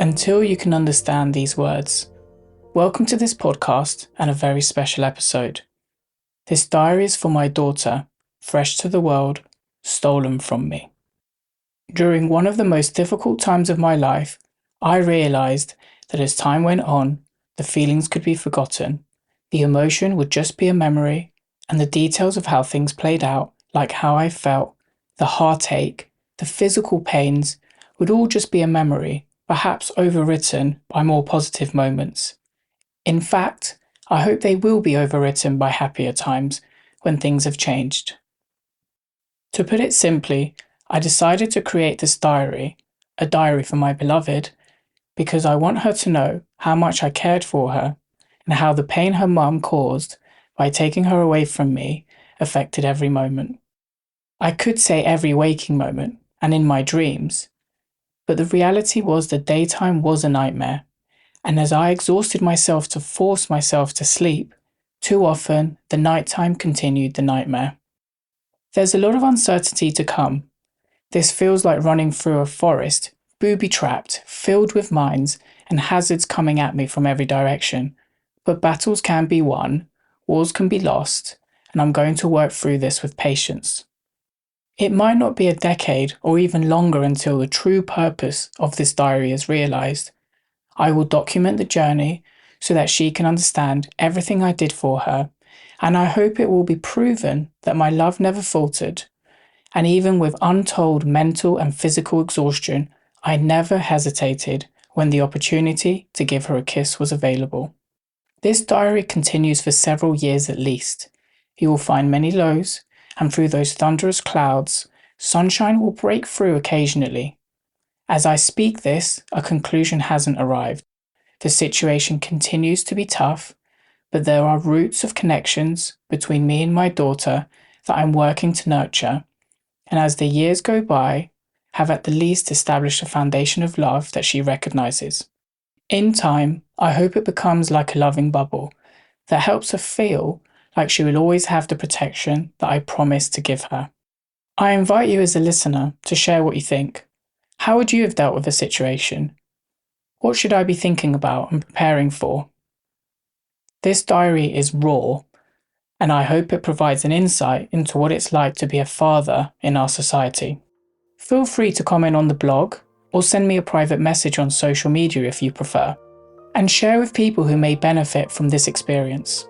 Until you can understand these words. Welcome to this podcast and a very special episode. This diary is for my daughter, fresh to the world, stolen from me. During one of the most difficult times of my life, I realised that as time went on, the feelings could be forgotten, the emotion would just be a memory, and the details of how things played out, like how I felt, the heartache, the physical pains, would all just be a memory, perhaps overwritten by more positive moments. In fact, I hope they will be overwritten by happier times when things have changed. To put it simply, I decided to create this diary, a diary for my beloved, because I want her to know how much I cared for her and how the pain her mum caused by taking her away from me affected every moment. I could say every waking moment and in my dreams, but the reality was the daytime was a nightmare, and as I exhausted myself to force myself to sleep, too often the nighttime continued the nightmare. There's a lot of uncertainty to come. This feels like running through a forest, booby-trapped, filled with mines and hazards coming at me from every direction. But battles can be won, wars can be lost, and I'm going to work through this with patience. It might not be a decade or even longer until the true purpose of this diary is realised. I will document the journey so that she can understand everything I did for her, and I hope it will be proven that my love never faltered. And even with untold mental and physical exhaustion, I never hesitated when the opportunity to give her a kiss was available. This diary continues for several years at least. You will find many lows, and through those thunderous clouds, sunshine will break through occasionally. As I speak this, a conclusion hasn't arrived. The situation continues to be tough, but there are roots of connections between me and my daughter that I'm working to nurture, and as the years go by, have at the least established a foundation of love that she recognizes. In time, I hope it becomes like a loving bubble that helps her feel like she will always have the protection that I promised to give her. I invite you as a listener to share what you think. How would you have dealt with a situation? What should I be thinking about and preparing for? This diary is raw, and I hope it provides an insight into what it's like to be a father in our society. Feel free to comment on the blog or send me a private message on social media if you prefer, and share with people who may benefit from this experience.